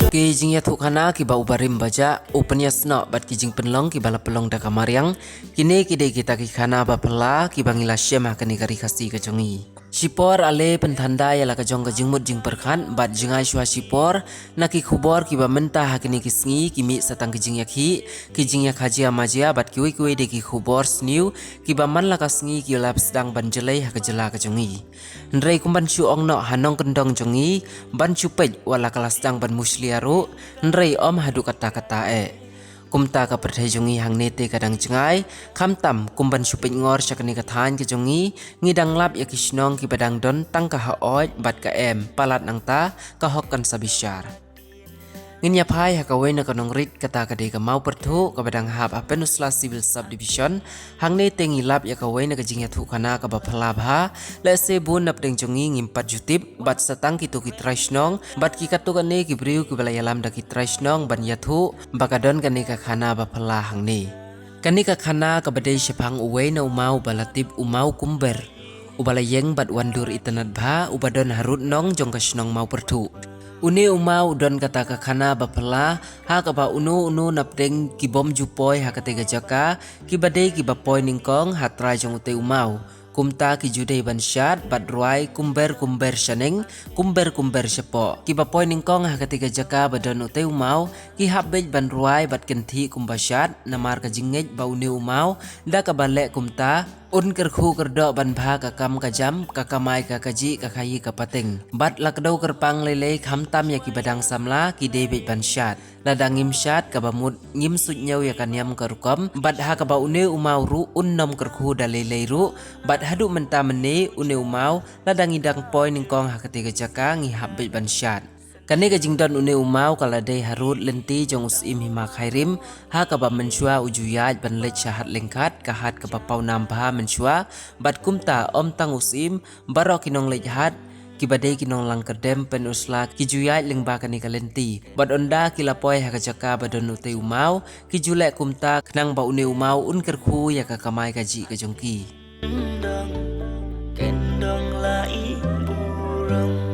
Ki jing ya thukana ki ba ubarim baja upanyas no bat ki jing penlong ki bala pelong da kamariang kini kide kita ki khana ba pala ki bangila syema kani kari khasi ka jongi Sipor ale pentanda ya la ka jong ka jingmut jing perkhan bat jingai shwa sipor na ki khubor ki ba menta hakini ki sngi ki mi satang ki jing yakhi ki jing yak hajia majia bat ki wi de ki khubor sniu ki ba man la ka sngi ki lap sedang ban jelai ha ka jela ka jongi ndrei kumban chu ong no hanong kendong jongi ban chu pej wala kala sedang ban musliaru ndrei om hadu kata-kata kumta ka perthai jongi hang nete kadang jengai khamtam kumban supit ngor sakani kathan ke jongi ngidang lap ya kisnong ki badang don tang ka haoj bat ka palat nang ta ka hokkan sabishar Nginya pai hakawe na kanong rit kata kade ka mau perthu ka badang hab Penusla Civil Subdivision hang nete ngilap ya kawe na kajing ya thu kana ka ba phalabha le se bun nap deng jongi ngimpat jutip bat satang kitu ki traisnong bat ki katu kane ki briu ki bala yalam da ki traisnong ban ya thu bakadon kane ka khana ba phala hang ne kani ka khana ka badai shapang uwe na umau balatip umau kumber ubala yeng bat wandur itanat bha ubadon harut nong jong ka snong mau perthu Uni umau don kata ka khana bapala ha ka ba unu napdeng ki bom jupoy ha katega jaka ki badai ki bapoy ningkong ha trai jong ute umau kumta ki judei banshat badruai kumber shaneng kumber sepo ki bapoy ningkong ha katega jaka badon ute umau ki habbej banruai bat kenti kumbashat namar ka jingej ba uni umau da ka balek kumta Un kerkhu kerdo ban bha ka kam ka jam ka kamai ka kaji ka khayi ka pateng bat lakdau kerpang lele khamtam ya ki badang samla ki debet ban shat ladang ngim shat ka bamut ngim sut nyau ya kan yam karukom bat ha ka ba une umau ru unnom kerkhu da lele ru bat hadu menta mene une umau ladang idang poi ningkong ha ketiga jaka ngi habbet ban shat Kani ka jingdon une umau kala day harut lenti jong usim hima khairim ha ka ba menshua ujuyaj ban lech syahat lengkat ka hat ka ba pau nampha menshua bat kumta om tang usim baro kinong lech hat ki badai kinong lang kedem penusla ki juyaj lengba kani ka lenti bat onda ki lapoy ha ka jaka badon ute umau ki julek kumta knang ba une umau un kerkhu ya ka kamai ka ji ka jongki kendong lai burung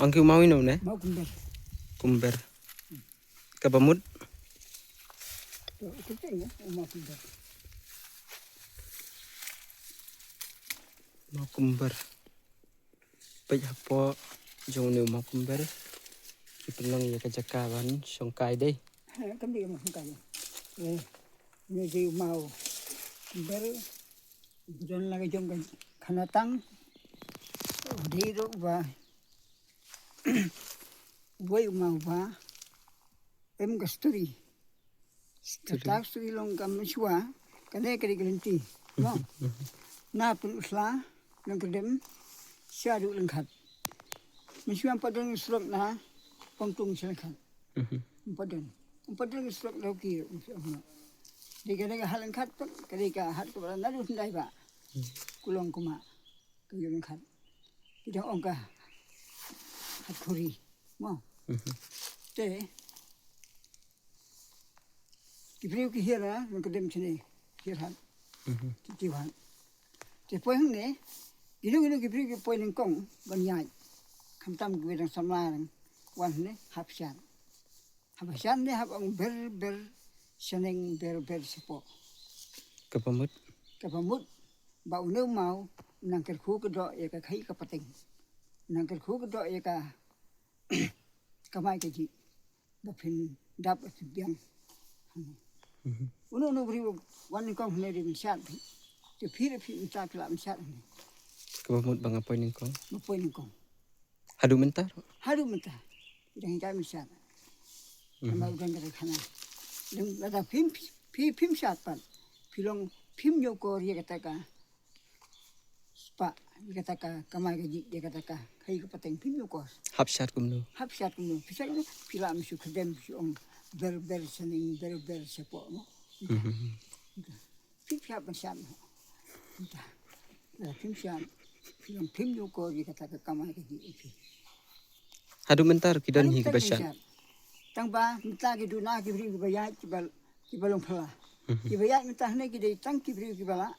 Angki umau ino ne Mau kumber. kumber ka bamut Itu ya, mau kumber. mau kumber pej hapo jong ne mau kumber ki penong ya ka jaka ban songkai dei Kan dia mau kumber. Ini dia mau kumber. Jangan lagi jom kan kanatang. Dia tu bah. Boy mau bah. Em gasturi. Tatak sturi long kam shua. Kan dia kiri kelinti. No. Na pun usla long kedem. Syadu lengkat. Mishua padang slok na pongtung selengkat. Padang slok lagi. Di kadang hal lengkat pun kadang hal tu nadu sendai ba. Kulong kuma. Kayu lengkat. Kita ongkah hat kuri. Mau. Te. Kipriu ki hira long kedem sini. Hirhat. Tiwan. Te poin ne. Inu kipriu ki poin lengkong banyai. Kamtam gue dan sama wan ne hapsyan. Hapsyan ne hap ang ber seneng ber sepo. Kapamut Kapamut ba unu mau nang kerku kedo ya ka khai ka pateng. Nang kerku kedo ya ka kamai ka ji. Ba phin dap biang. Unu bri wan kong ne ri shat. Te phir ta kla shat ne. kapamut bang apoy ningkong Ba poin kong. hadu mentar Haru mentah. Idang jam shat. Sama udang dari kana. Dan ada pim shat pan. Pilong pim yoko ria kata ka. Spa dia kata kamai gaji dia kata kai ke pateng pimyo kos Hapsat kumno. hapsat kuno pisang no pila misu kedem su ong ber sening ber sepo no pipya pensiam no entah la pimsiam film pimyo ko dia kata kamai gaji ipi Hadu mentar kidan hi kebasyat. tang ba minta ki duna ki bri ki bayat ki balong phala ki bayat minta ne ki dei tang ki bri ki bala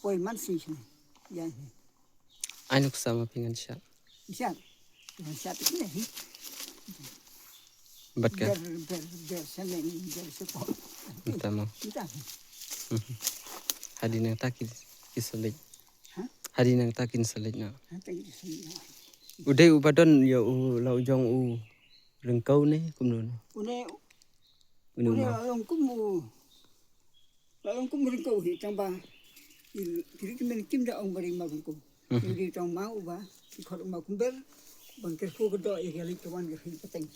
poi man si sini ya Ainuk sama pingan syat. siap siap ini Bat ka. ber seneng ber sepo Utama. minta Hadi nang takin kiselit. ha Hadi nang takin selit na. nanti di sini Udai ubadon ya lau jong rengkau ne kumno. une Unu une ma. lalong kum ringkau hi tang ba kiri kimen kim da ong bari ma kum kiri tang mau ba ki khot ma kum ber bang ker ko do ya gali tuan ke hi pateng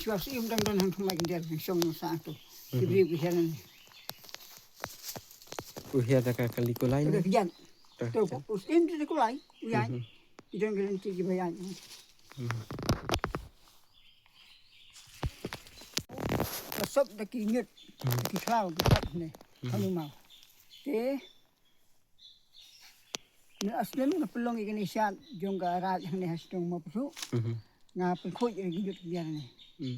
Chua si dang hang thumai kin der song sa to kibri ki henan Uhia da ka kali ko lain. ke yan to us im de ko lai ya idang gelen ti bayan sop da ki nyut ki klau ki pat ne anu mau te ne aslen na pelong igani shat jongga raj ne hastung mo pru nga pen khoi gi nyut ki yan ne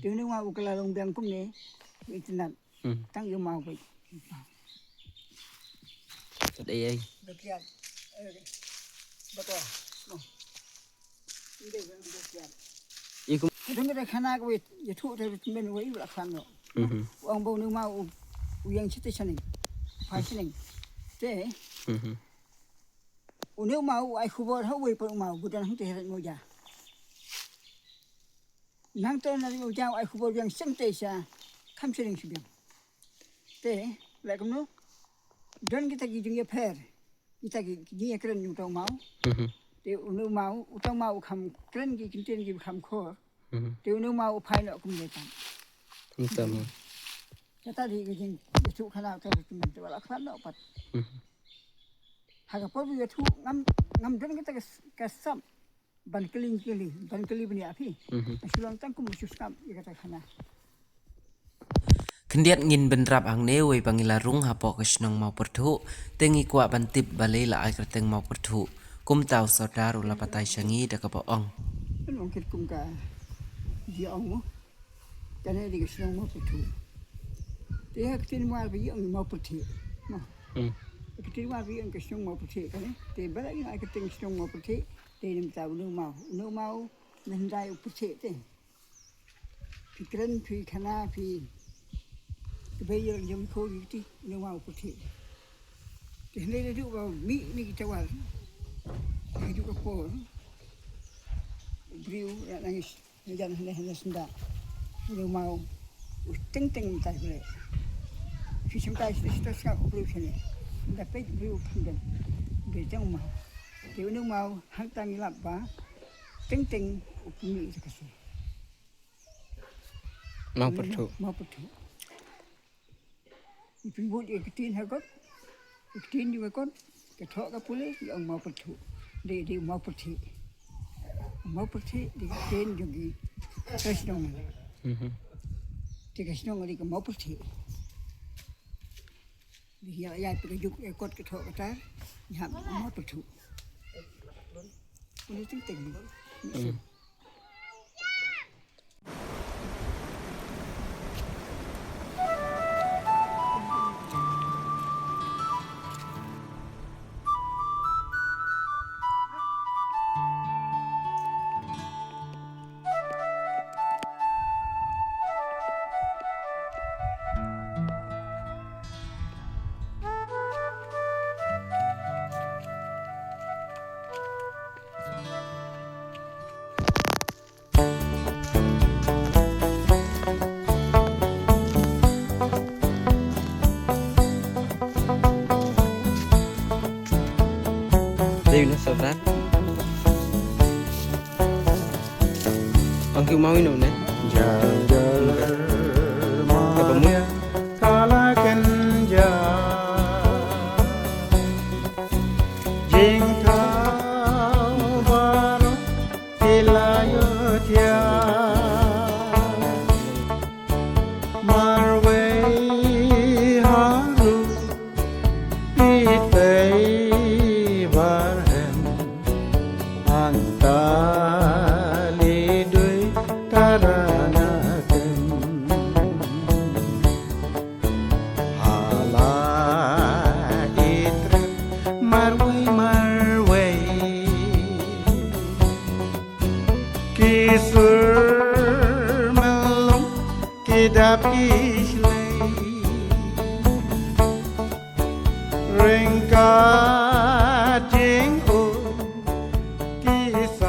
te ne wa u kala long bang kum ne internet tang yo mau bai Sadai ai. bakian bato no inde bakian Iku. Dong da khana ko ye thu da men wei la khan no ông bầu nu mau uyang chite chaning phai chaning te unu mau ai khubor ha wei pa mau budan hang te mo ja nang to na mo ja ai khubor yang sem te sa kham chaning sibyang te la kom no don kita gi jing ye pher kita gi gi kren nu to mau te unu mau utang mau kham kren gi kin ten gi kham kho te unu mau phai no kum ye tan Utama. Kita di geng itu kana ka tumen te wala kana pat haga por bi tu ngam don kita ka sam ban keli bani api sulang tang kum suskam ya kata kana Kendiat ngin benrap ang newe pangilarung hapo kesnong mau pertu tengi kuat bantip balai la ai kerteng mau pertu kum tau saudara la patai syangi da kapoong kan ongkit kum ka dia ong kana di kesnong mau putu dia ketin mal bi ong mau putu no ketin mal bi ong kesnong mau putu kan te bala ni ai ketin kesnong mau putu te nim tau nu mau nan dai putu te pikran pi kana pi bây giờ nhầm khôi đi nhưng mà có thể thì nên là dụ vào mỹ này cho vào cái dụ các cô view là này dân này là sinh đạt nhưng mà tinh tại vậy khi chúng ta sẽ sao view thế này là phải view phân định để trong mà kiểu nếu mà hắn ta nghĩ là bá tinh của mỹ thì cái gì Mau pertu. Ibu dia ketin hagot, ketin juga kon, ketok kapule, yang mau pertu, dia mau perti, dia ketin juga kasnong, dia kasnong dia mau perti, dia ya pergi juga kot ketok kata, ya mau pertu, ini ting. Dewi na saudara. Ang mau ini ne? Kala kenja wilayah Marway harus pitay barhen Antali dui karanaken Hala itra marway Kisur melong kidap islay Ringka jing kisah